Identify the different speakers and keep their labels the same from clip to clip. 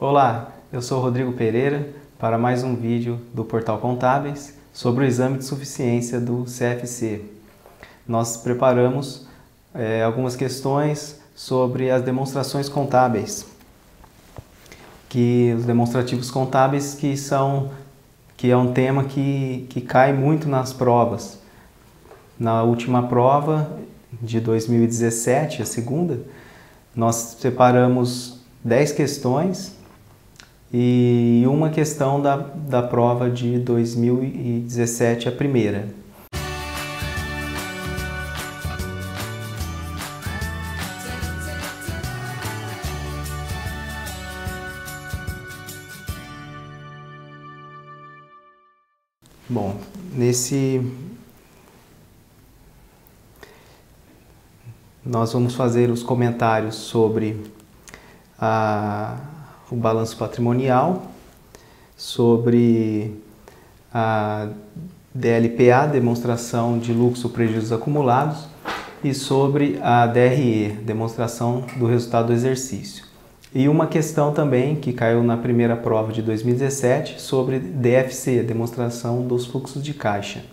Speaker 1: Olá, eu sou Rodrigo Pereira para mais um vídeo do Portal Contábeis sobre o exame de suficiência do CFC. Nós preparamos algumas questões sobre as demonstrações contábeis, os demonstrativos contábeis que é um tema que cai muito nas provas. Na última prova de 2017, a segunda, nós separamos 10 questões e uma questão da prova de 2017, a primeira. Bom, nós vamos fazer os comentários sobre o balanço patrimonial, sobre a DLPA, demonstração de lucros ou prejuízos acumulados, e sobre a DRE, demonstração do resultado do exercício. E uma questão também que caiu na primeira prova de 2017 sobre DFC, demonstração dos fluxos de caixa.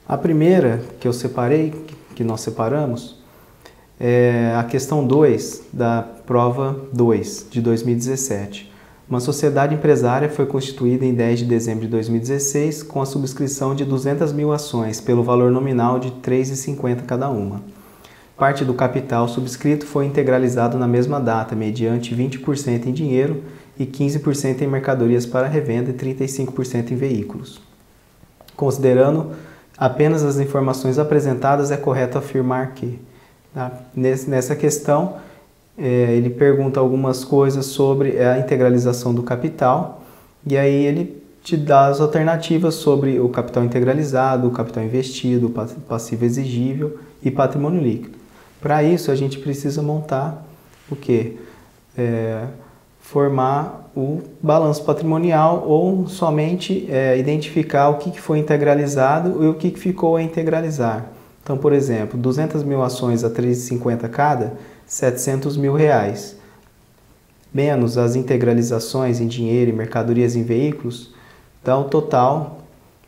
Speaker 1: A primeira que eu separei, que nós separamos, é a questão 2 da prova 2 de 2017. Uma sociedade empresária foi constituída em 10 de dezembro de 2016 com a subscrição de 200 mil ações pelo valor nominal de R$ 3,50 cada uma. Parte do capital subscrito foi integralizado na mesma data, mediante 20% em dinheiro e 15% em mercadorias para revenda e 35% em veículos. Considerando apenas as informações apresentadas, é correto afirmar que, nessa questão, ele pergunta algumas coisas sobre a integralização do capital e aí ele te dá as alternativas sobre o capital integralizado, o capital investido, o passivo exigível e patrimônio líquido. Para isso, a gente precisa montar o quê? Formar o balanço patrimonial ou somente identificar o que foi integralizado e o que ficou a integralizar. Então, por exemplo, 200 mil ações a R$ 3,50 cada, R$ 700 mil, menos as integralizações em dinheiro e mercadorias em veículos, dá o total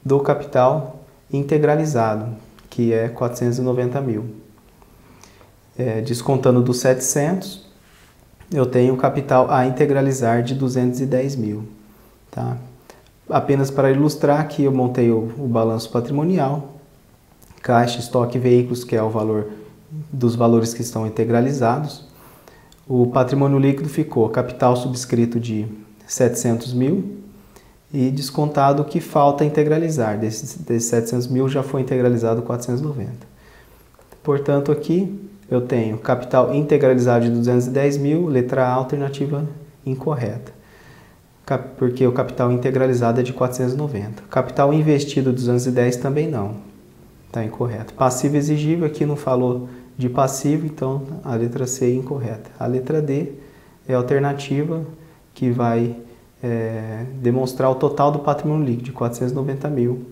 Speaker 1: do capital integralizado, que é 490 mil. Descontando dos 700, eu tenho o capital a integralizar de 210 mil. Tá? Apenas para ilustrar, aqui eu montei o balanço patrimonial, caixa, estoque e veículos, que é o valor dos valores que estão integralizados. O patrimônio líquido ficou capital subscrito de 700 mil e descontado o que falta integralizar. Desses 700 mil já foi integralizado 490. Portanto, aqui eu tenho capital integralizado de 210 mil, letra A, alternativa incorreta, porque o capital integralizado é de 490. Capital investido 210 também não, está incorreto. Passivo exigível, aqui não falou de passivo, então a letra C é incorreta. A letra D é a alternativa que vai demonstrar o total do patrimônio líquido de 490 mil,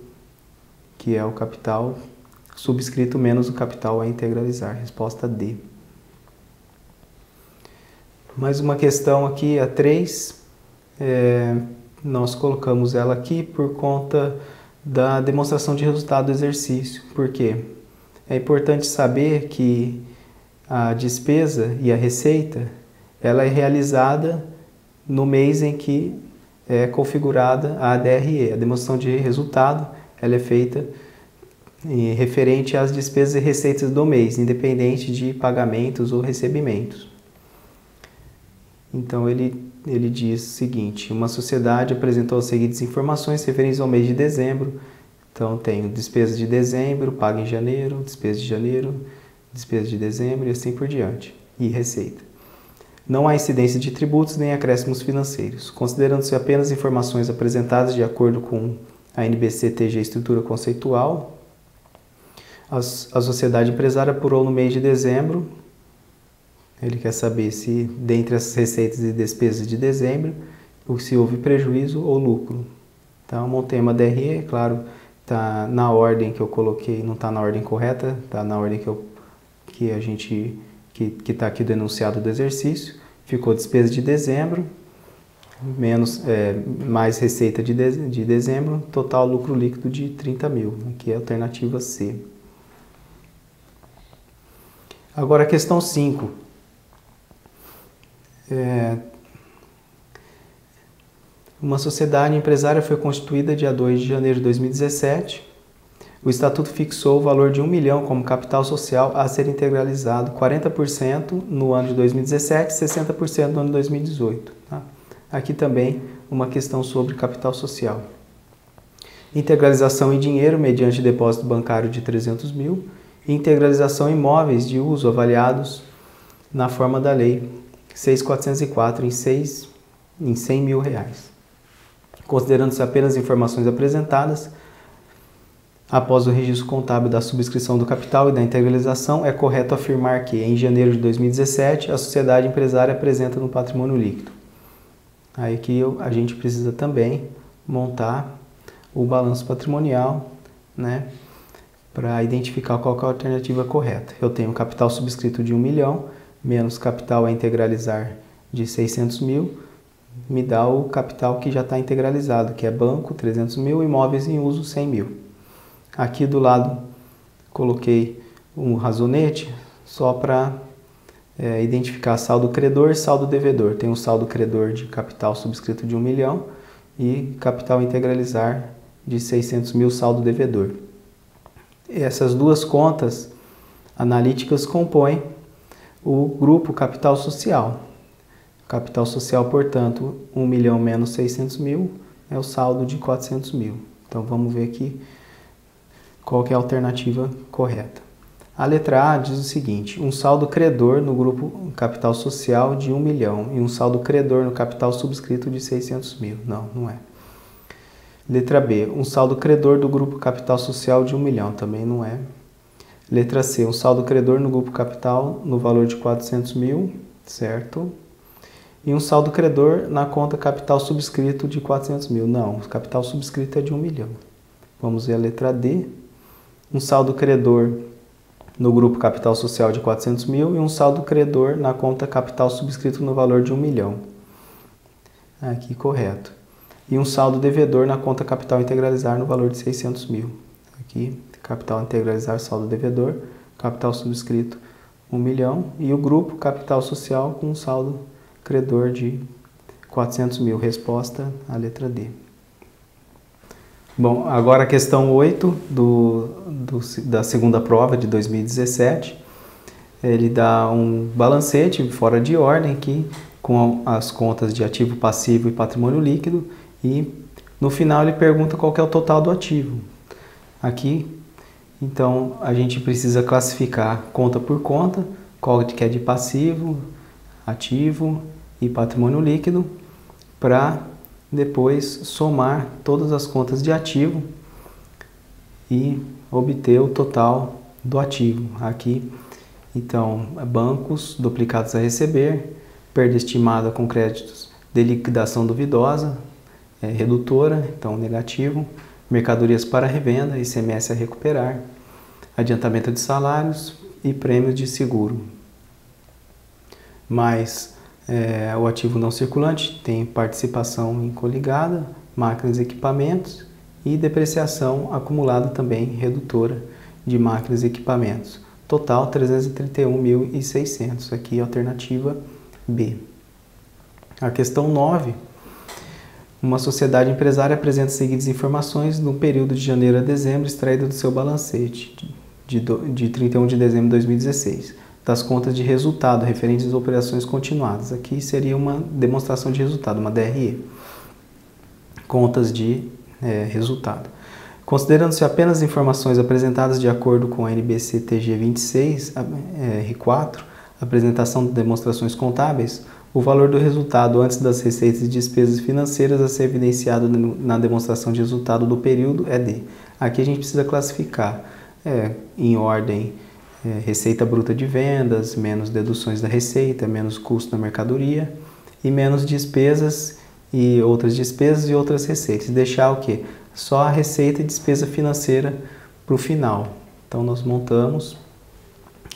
Speaker 1: que é o capital subscrito menos o capital a integralizar. Resposta D. Mais uma questão aqui, a 3. Nós colocamos ela aqui por conta da demonstração de resultado do exercício. Por quê? É importante saber que a despesa e a receita ela é realizada no mês em que é configurada a DRE. A demonstração de resultado ela é feita referente às despesas e receitas do mês, independente de pagamentos ou recebimentos. Então ele diz o seguinte: uma sociedade apresentou as seguintes informações referentes ao mês de dezembro. Então tenho despesa de dezembro, paga em janeiro, despesa de janeiro, despesa de dezembro e assim por diante, e receita. Não há incidência de tributos nem acréscimos financeiros. Considerando-se apenas informações apresentadas de acordo com a NBC-TG Estrutura Conceitual, a sociedade empresária apurou no mês de dezembro. Ele quer saber se, dentre as receitas e despesas de dezembro, se houve prejuízo ou lucro. Então, montei uma DRE, claro, está na ordem que eu coloquei, não está na ordem correta, está na ordem que está aqui do enunciado do exercício. ficou despesa de dezembro, menos, mais receita de dezembro, total lucro líquido de 30 mil, aqui é a alternativa C. Agora a questão 5. Uma sociedade empresária foi constituída dia 2 de janeiro de 2017. O Estatuto fixou o valor de 1 milhão como capital social a ser integralizado 40% no ano de 2017 e 60% no ano de 2018. Tá? Aqui também uma questão sobre capital social. Integralização em dinheiro mediante depósito bancário de 300 mil e integralização em imóveis de uso avaliados na forma da Lei 6.404 em 100 mil reais. Considerando-se apenas informações apresentadas, após o registro contábil da subscrição do capital e da integralização, é correto afirmar que, em janeiro de 2017, a sociedade empresária apresenta no patrimônio líquido. Aí que a gente precisa também montar o balanço patrimonial, né, para identificar qual que é a alternativa correta. Eu tenho capital subscrito de 1 milhão, menos capital a integralizar de 600 mil, me dá o capital que já está integralizado, que é banco, 300 mil, imóveis em uso, 100 mil. Aqui do lado coloquei um razonete só para identificar saldo credor e saldo devedor. Tem o saldo credor de capital subscrito de 1 milhão e capital integralizar de 600 mil saldo devedor. Essas duas contas analíticas compõem o grupo capital social. Capital social, portanto, 1 milhão menos 600 mil é o saldo de 400 mil. Então vamos ver aqui qual que é a alternativa correta. A letra A diz o seguinte: um saldo credor no grupo capital social de 1 milhão e um saldo credor no capital subscrito de 600 mil. Não, não é. Letra B, um saldo credor do grupo capital social de 1 milhão. Também não é. Letra C, um saldo credor no grupo capital no valor de 400 mil. Certo. E um saldo credor na conta capital subscrito de 400 mil. Não, o capital subscrito é de 1 milhão. Vamos ver a letra D. Um saldo credor no grupo capital social de 400 mil e um saldo credor na conta capital subscrito no valor de 1 milhão. Aqui, correto. E um saldo devedor na conta capital integralizar no valor de 600 mil. Aqui, capital integralizar, saldo devedor, capital subscrito 1 milhão e o grupo capital social com um saldo credor de 400 mil. Resposta, a letra D. Bom, agora a questão 8 da segunda prova de 2017. Ele dá um balancete fora de ordem aqui, com as contas de ativo passivo e patrimônio líquido, e no final ele pergunta qual que é o total do ativo. Aqui, então, a gente precisa classificar conta por conta, qual que é de passivo, ativo e patrimônio líquido, para depois somar todas as contas de ativo e obter o total do ativo. Aqui, então, bancos duplicados a receber, perda estimada com créditos de liquidação duvidosa, redutora, então negativo, mercadorias para revenda, ICMS a recuperar, adiantamento de salários e prêmios de seguro. Mais o ativo não circulante tem participação em coligada, máquinas e equipamentos e depreciação acumulada também redutora de máquinas e equipamentos. Total 331.600, aqui alternativa B. A questão 9. Uma sociedade empresária apresenta as seguintes informações no período de janeiro a dezembro extraída do seu balancete de 31 de dezembro de 2016. Das contas de resultado referentes às operações continuadas. Aqui seria uma demonstração de resultado, uma DRE. Contas de resultado. Considerando-se apenas informações apresentadas de acordo com a NBC-TG 26, R4, apresentação de demonstrações contábeis, o valor do resultado antes das receitas e despesas financeiras a ser evidenciado na demonstração de resultado do período é D. Aqui a gente precisa classificar em ordem receita bruta de vendas, menos deduções da receita, menos custo da mercadoria e menos despesas e outras receitas. Deixar o quê? Só a receita e despesa financeira para o final. Então nós montamos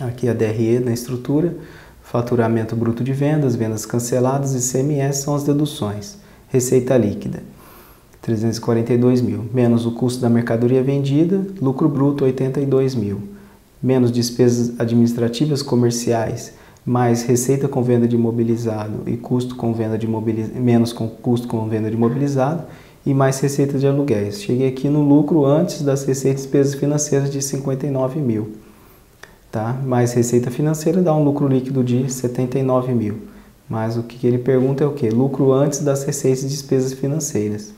Speaker 1: aqui a DRE na estrutura, Faturamento bruto de vendas, vendas canceladas e ICMS são as deduções. Receita líquida, 342 mil, menos o custo da mercadoria vendida, lucro bruto 82 mil, menos despesas administrativas comerciais, mais receita com venda de imobilizado e custo com venda de menos com custo com venda de imobilizado e mais receita de aluguéis. Cheguei aqui no lucro antes das receitas e despesas financeiras de 59 mil. Tá? Mais receita financeira dá um lucro líquido de 79 mil. Mas o que ele pergunta é o quê? Lucro antes das receitas e despesas financeiras.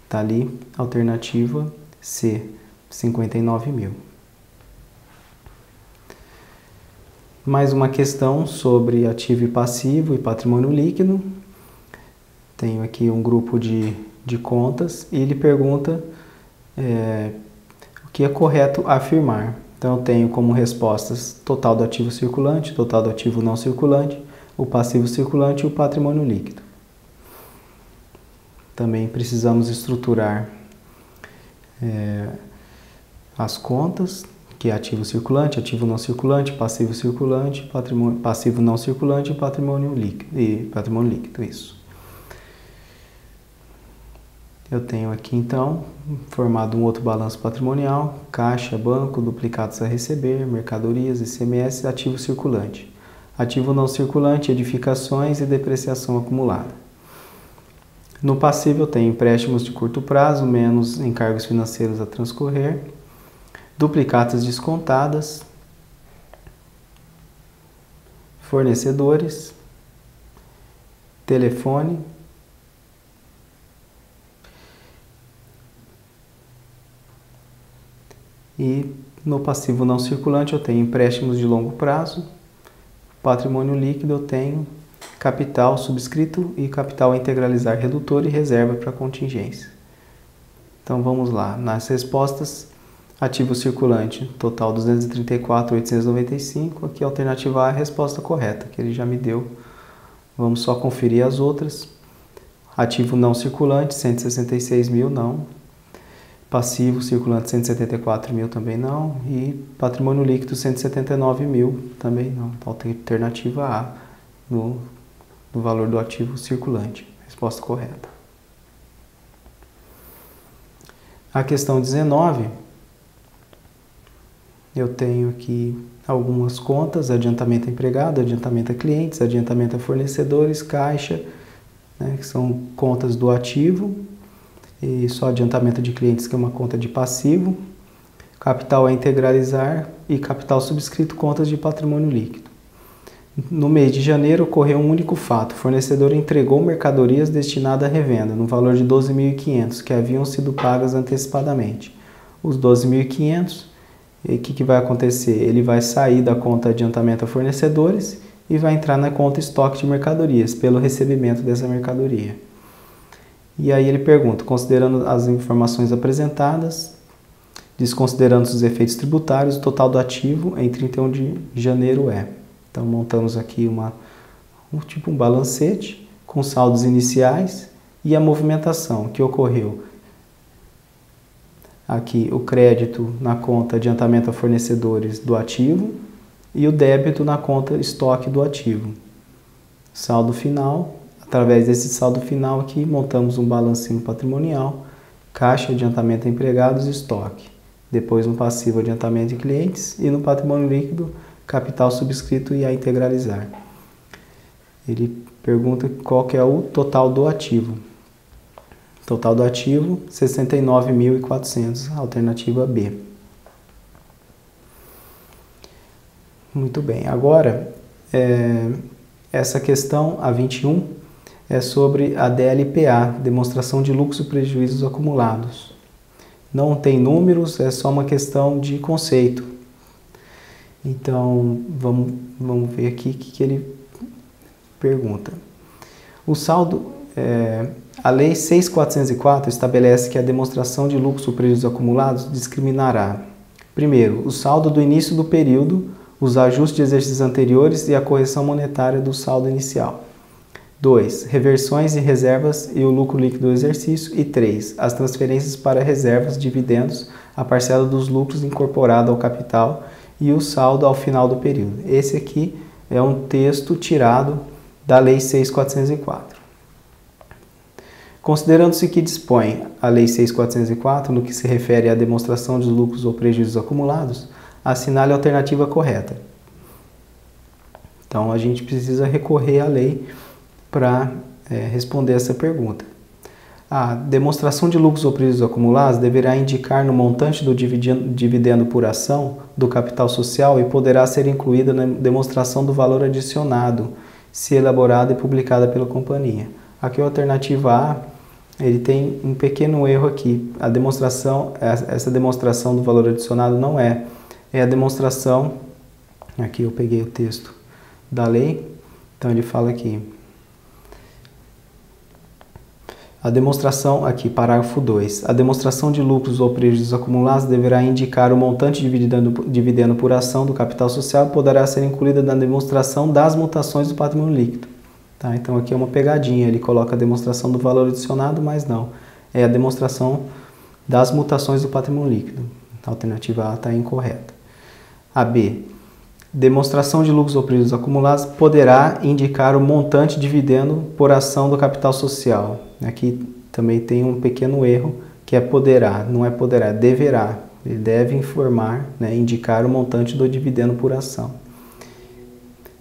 Speaker 1: Tá ali, alternativa C, 59 mil. Mais uma questão sobre ativo e passivo e patrimônio líquido. Tenho aqui um grupo de contas e ele pergunta o que é correto afirmar. Então, eu tenho como respostas total do ativo circulante, total do ativo não circulante, o passivo circulante e o patrimônio líquido. Também precisamos estruturar as contas, que é ativo circulante, ativo não circulante, passivo circulante, passivo não circulante e patrimônio líquido, isso. Eu tenho aqui, então, formado um outro balanço patrimonial, caixa, banco, duplicados a receber, mercadorias, ICMS, ativo circulante. Ativo não circulante, edificações e depreciação acumulada. No passivo eu tenho empréstimos de curto prazo, menos encargos financeiros a transcorrer, duplicatas descontadas, fornecedores, telefone, e no passivo não circulante eu tenho empréstimos de longo prazo, patrimônio líquido eu tenho capital subscrito e capital a integralizar redutor e reserva para contingência. Então vamos lá, nas respostas, ativo circulante, total 234.895, aqui a alternativa A é a resposta correta, que ele já me deu. Vamos só conferir as outras. Ativo não circulante, 166 mil, não. Passivo circulante, 174 mil, também não. E patrimônio líquido, 179 mil, também não. Alternativa A, no valor do ativo circulante. Resposta correta. A questão 19, eu tenho aqui algumas contas, adiantamento a empregado, adiantamento a clientes, adiantamento a fornecedores, caixa, né, que são contas do ativo, e só adiantamento de clientes, que é uma conta de passivo, capital a integralizar e capital subscrito, contas de patrimônio líquido. No mês de janeiro ocorreu um único fato, o fornecedor entregou mercadorias destinadas à revenda, no valor de 12.500, que haviam sido pagas antecipadamente. Os 12.500, o que vai acontecer? Ele vai sair da conta adiantamento a fornecedores e vai entrar na conta estoque de mercadorias, pelo recebimento dessa mercadoria. E aí ele pergunta, considerando as informações apresentadas, desconsiderando os efeitos tributários, o total do ativo em 31 de janeiro é. Então montamos aqui um balancete com saldos iniciais e a movimentação que ocorreu. Aqui o crédito na conta adiantamento a fornecedores do ativo e o débito na conta estoque do ativo. Saldo final. Através desse saldo final aqui, montamos um balancinho patrimonial, caixa, adiantamento a empregados e estoque. Depois no passivo, adiantamento de clientes e no patrimônio líquido, capital subscrito e a integralizar. Ele pergunta qual que é o total do ativo. Total do ativo, 69.400, alternativa B. Muito bem, agora, essa questão, a 21, é sobre a DLPA, demonstração de lucros e prejuízos acumulados. Não tem números, é só uma questão de conceito. Então, vamos ver aqui o que ele pergunta. O saldo, a Lei 6.404 estabelece que a demonstração de lucros ou prejuízos acumulados discriminará, primeiro, o saldo do início do período, os ajustes de exercícios anteriores e a correção monetária do saldo inicial. 2. Reversões e reservas e o lucro líquido do exercício. E 3. As transferências para reservas, dividendos, a parcela dos lucros incorporada ao capital e o saldo ao final do período. Esse aqui é um texto tirado da Lei 6.404. Considerando-se que dispõe a Lei 6.404 no que se refere à demonstração de lucros ou prejuízos acumulados, assinale a alternativa correta. Então, a gente precisa recorrer à lei para responder essa pergunta. A demonstração de lucros ou prejuízos acumulados deverá indicar no montante do dividendo por ação do capital social e poderá ser incluída na demonstração do valor adicionado, se elaborada e publicada pela companhia. Aqui a alternativa A, ele tem um pequeno erro aqui. Essa demonstração do valor adicionado não é a demonstração, aqui eu peguei o texto da lei, então ele fala aqui, a demonstração, aqui parágrafo 2, a demonstração de lucros ou prejuízos acumulados deverá indicar o montante de dividendo por ação do capital social e poderá ser incluída na demonstração das mutações do patrimônio líquido. Tá? Então aqui é uma pegadinha, ele coloca a demonstração do valor adicionado, mas não, é a demonstração das mutações do patrimônio líquido. A alternativa A está incorreta. A B, demonstração de lucros ou prejuízos acumulados poderá indicar o montante de dividendo por ação do capital social. Aqui também tem um pequeno erro, que é poderá, não é poderá, é deverá. Ele deve informar, indicar o montante do dividendo por ação.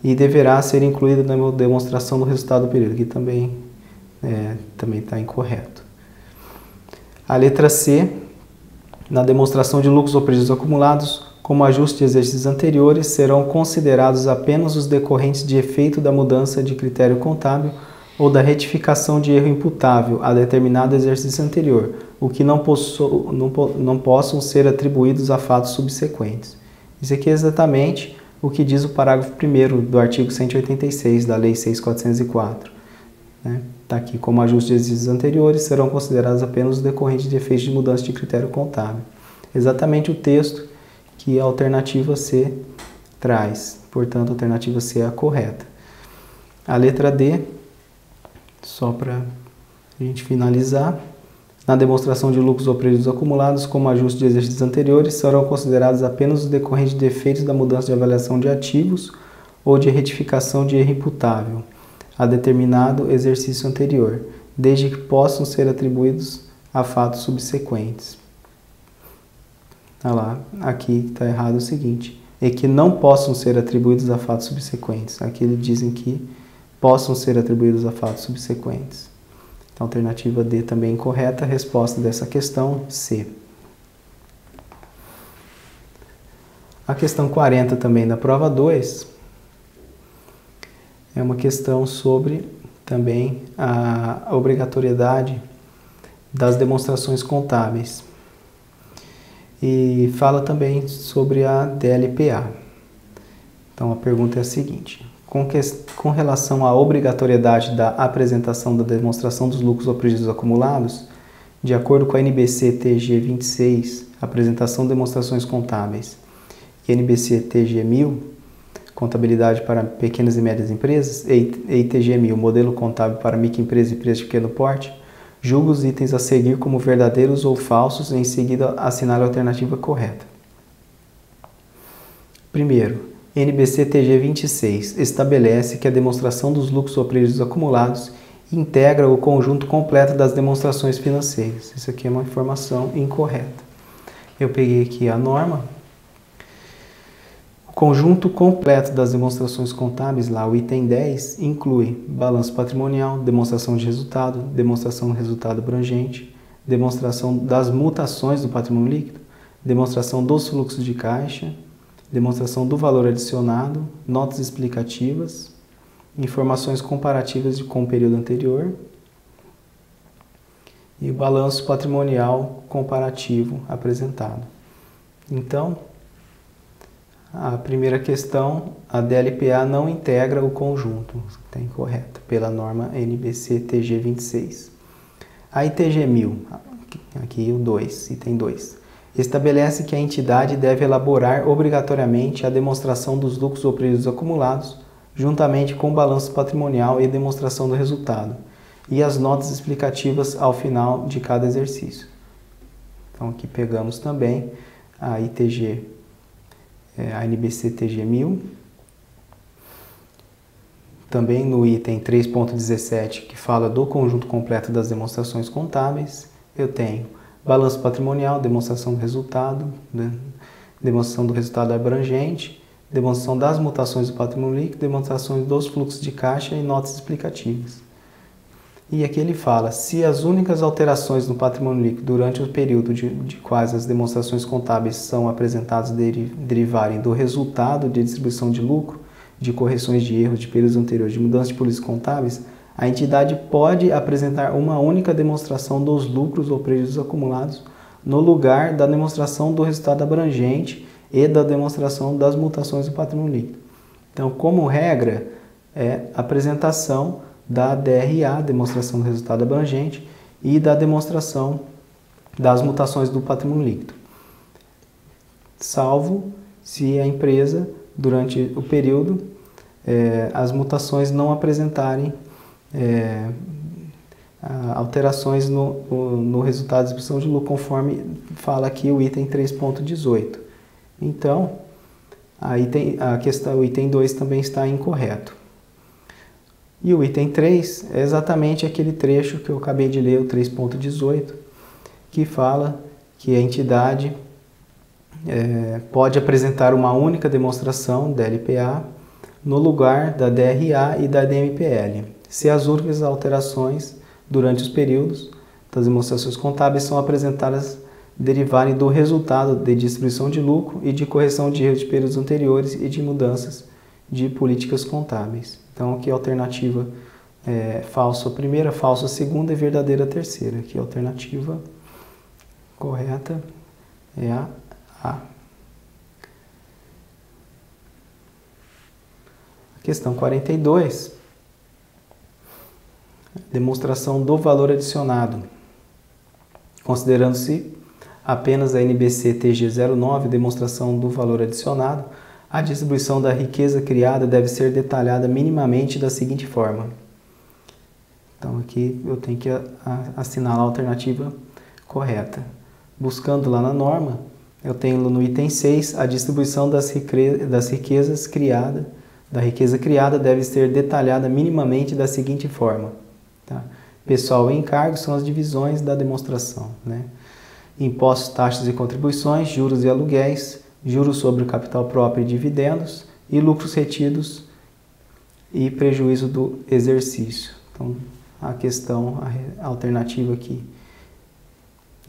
Speaker 1: E deverá ser incluído na demonstração do resultado do período, que também está incorreto. A letra C, na demonstração de lucros ou prejuízos acumulados, como ajuste de exercícios anteriores, serão considerados apenas os decorrentes de efeito da mudança de critério contábil ou da retificação de erro imputável a determinado exercício anterior, o que não possam ser atribuídos a fatos subsequentes. Isso aqui é exatamente o que diz o parágrafo 1º do artigo 186 da Lei 6.404. Está aqui, como ajuste de exercícios anteriores, serão considerados apenas os decorrentes de efeitos de mudança de critério contábil. Exatamente o texto que a alternativa C traz. Portanto, a alternativa C é a correta. A letra D, só para a gente finalizar, na demonstração de lucros ou prejuízos acumulados, como ajuste de exercícios anteriores, serão considerados apenas os decorrentes de efeitos da mudança de avaliação de ativos ou de retificação de erro imputável a determinado exercício anterior, desde que possam ser atribuídos a fatos subsequentes. Olha lá, aqui está errado o seguinte, e que não possam ser atribuídos a fatos subsequentes. Aqui eles dizem que possam ser atribuídos a fatos subsequentes. Então, a alternativa D também é incorreta, a resposta dessa questão, C. A questão 40 também da prova 2 é uma questão sobre também a obrigatoriedade das demonstrações contábeis. E fala também sobre a DLPA. Então a pergunta é a seguinte: com relação à obrigatoriedade da apresentação da demonstração dos lucros ou prejuízos acumulados, de acordo com a NBC-TG 26, apresentação de demonstrações contábeis, e NBC-TG 1000, contabilidade para pequenas e médias empresas, e ITG 1000, modelo contábil para microempresas e empresas de pequeno porte, julga os itens a seguir como verdadeiros ou falsos e em seguida assinale a alternativa correta. Primeiro, NBC-TG 26 estabelece que a demonstração dos lucros ou prejuízos acumulados integra o conjunto completo das demonstrações financeiras. Isso aqui é uma informação incorreta. Eu peguei aqui a norma. O conjunto completo das demonstrações contábeis, lá o item 10, inclui balanço patrimonial, demonstração de resultado abrangente, demonstração das mutações do patrimônio líquido, demonstração dos fluxos de caixa, demonstração do valor adicionado, notas explicativas, informações comparativas com o período anterior e o balanço patrimonial comparativo apresentado. Então, a primeira questão, a DLPA não integra o conjunto, está incorreta, pela norma NBC-TG 26. A ITG 1000, aqui o 2, item 2, estabelece que a entidade deve elaborar obrigatoriamente a demonstração dos lucros ou prejuízos acumulados, juntamente com o balanço patrimonial e demonstração do resultado, e as notas explicativas ao final de cada exercício. Então aqui pegamos também a ITG, a NBC-TG 1000, também no item 3.17, que fala do conjunto completo das demonstrações contábeis, eu tenho balanço patrimonial, demonstração do resultado, né? Demonstração do resultado abrangente, demonstração das mutações do patrimônio líquido, demonstrações dos fluxos de caixa e notas explicativas. E aqui ele fala, se as únicas alterações no patrimônio líquido durante o período de quais as demonstrações contábeis são apresentadas derivarem do resultado de distribuição de lucro, de correções de erros de períodos anteriores, de mudança de políticas contábeis, a entidade pode apresentar uma única demonstração dos lucros ou prejuízos acumulados no lugar da demonstração do resultado abrangente e da demonstração das mutações do patrimônio líquido. Então, como regra, é a apresentação da DRA, demonstração do resultado abrangente, e da demonstração das mutações do patrimônio líquido, salvo se a empresa, durante o período, as mutações não apresentarem alterações no resultado de distribuição de lucro, conforme fala aqui o item 3.18. Então, aí o item 2 também está incorreto. E o item 3 é exatamente aquele trecho que eu acabei de ler, o 3.18, que fala que a entidade pode apresentar uma única demonstração da LPA no lugar da DRA e da DMPL, se as únicas alterações durante os períodos das demonstrações contábeis são apresentadas derivarem do resultado de distribuição de lucro e de correção de erros de períodos anteriores e de mudanças de políticas contábeis. Então, aqui a alternativa é falso a primeira, falso a segunda e verdadeira a terceira. Aqui a alternativa correta é a A. Questão 42. Demonstração do valor adicionado. Considerando-se apenas a NBC TG 09, demonstração do valor adicionado, a distribuição da riqueza criada deve ser detalhada minimamente da seguinte forma. Então aqui eu tenho que assinalar a alternativa correta. Buscando lá na norma, eu tenho no item 6, a distribuição das riquezas criadas, da riqueza criada deve ser detalhada minimamente da seguinte forma. Tá? Pessoal e encargos são as divisões da demonstração, né? Impostos, taxas e contribuições, juros e aluguéis, juros sobre o capital próprio e dividendos, e lucros retidos e prejuízo do exercício. Então, a questão, a alternativa que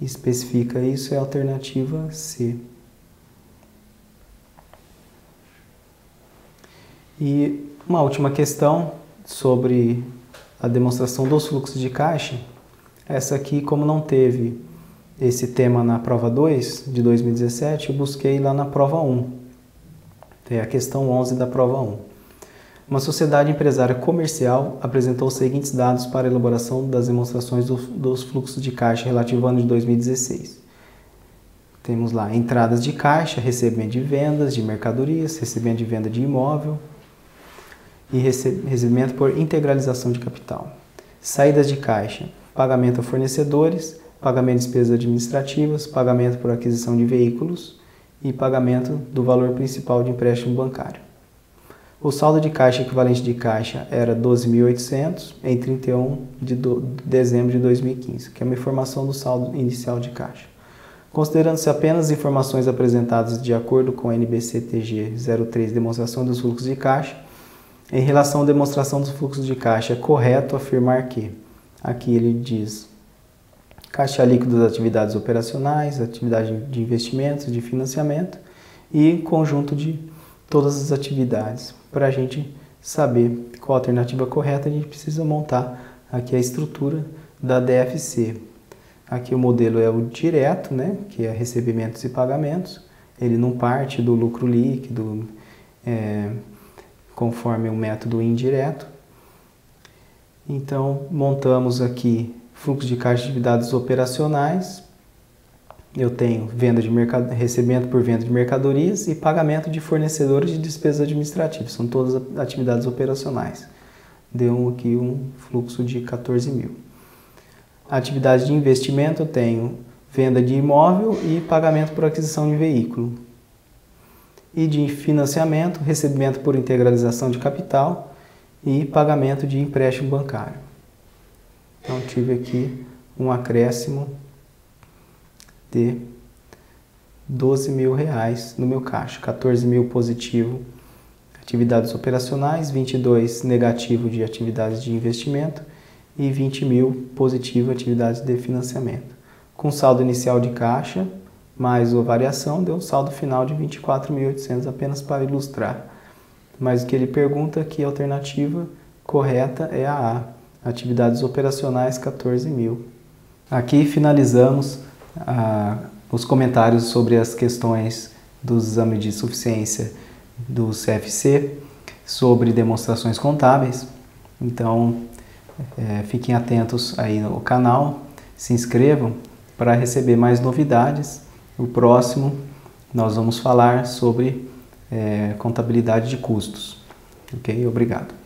Speaker 1: especifica isso é a alternativa C. E uma última questão sobre a demonstração dos fluxos de caixa. Essa aqui, como não teve esse tema na prova 2 de 2017, eu busquei lá na prova 1. É a questão 11 da prova 1. Uma sociedade empresária comercial apresentou os seguintes dados para a elaboração das demonstrações dos fluxos de caixa relativo ao ano de 2016. Temos lá entradas de caixa, recebimento de vendas de mercadorias, recebimento de venda de imóvel e recebimento por integralização de capital. Saídas de caixa, pagamento a fornecedores, pagamento de despesas administrativas, pagamento por aquisição de veículos e pagamento do valor principal de empréstimo bancário. O saldo de caixa equivalente de caixa era 12.800 em 31 de dezembro de 2015, que é uma informação do saldo inicial de caixa. Considerando-se apenas as informações apresentadas de acordo com a NBC-TG 03, demonstração dos fluxos de caixa, em relação à demonstração dos fluxos de caixa, é correto afirmar que, aqui ele diz, caixa líquido das atividades operacionais, atividade de investimentos, de financiamento e conjunto de todas as atividades. Para a gente saber qual a alternativa correta, a gente precisa montar aqui a estrutura da DFC. Aqui o modelo é o direto, né, que é recebimentos e pagamentos. Ele não parte do lucro líquido, conforme o método indireto. Então, montamos aqui fluxo de caixa de atividades operacionais. Eu tenho recebimento por venda de mercadorias e pagamento de fornecedores de despesas administrativas. São todas atividades operacionais. Deu aqui um fluxo de 14.000. Atividade de investimento, eu tenho venda de imóvel e pagamento por aquisição de veículo. E de financiamento, recebimento por integralização de capital e pagamento de empréstimo bancário. Então, tive aqui um acréscimo de R$12.000 no meu caixa, 14.000 positivo atividades operacionais, 22 negativo de atividades de investimento e 20.000 positivo atividades de financiamento. Com saldo inicial de caixa, mais a variação, deu um saldo final de 24.800, apenas para ilustrar. Mas o que ele pergunta aqui, a alternativa correta é a A, atividades operacionais 14.000. Aqui finalizamos os comentários sobre as questões dos exames de suficiência do CFC, sobre demonstrações contábeis. Então, fiquem atentos aí no canal, se inscrevam para receber mais novidades. O próximo nós vamos falar sobre contabilidade de custos. Ok? Obrigado.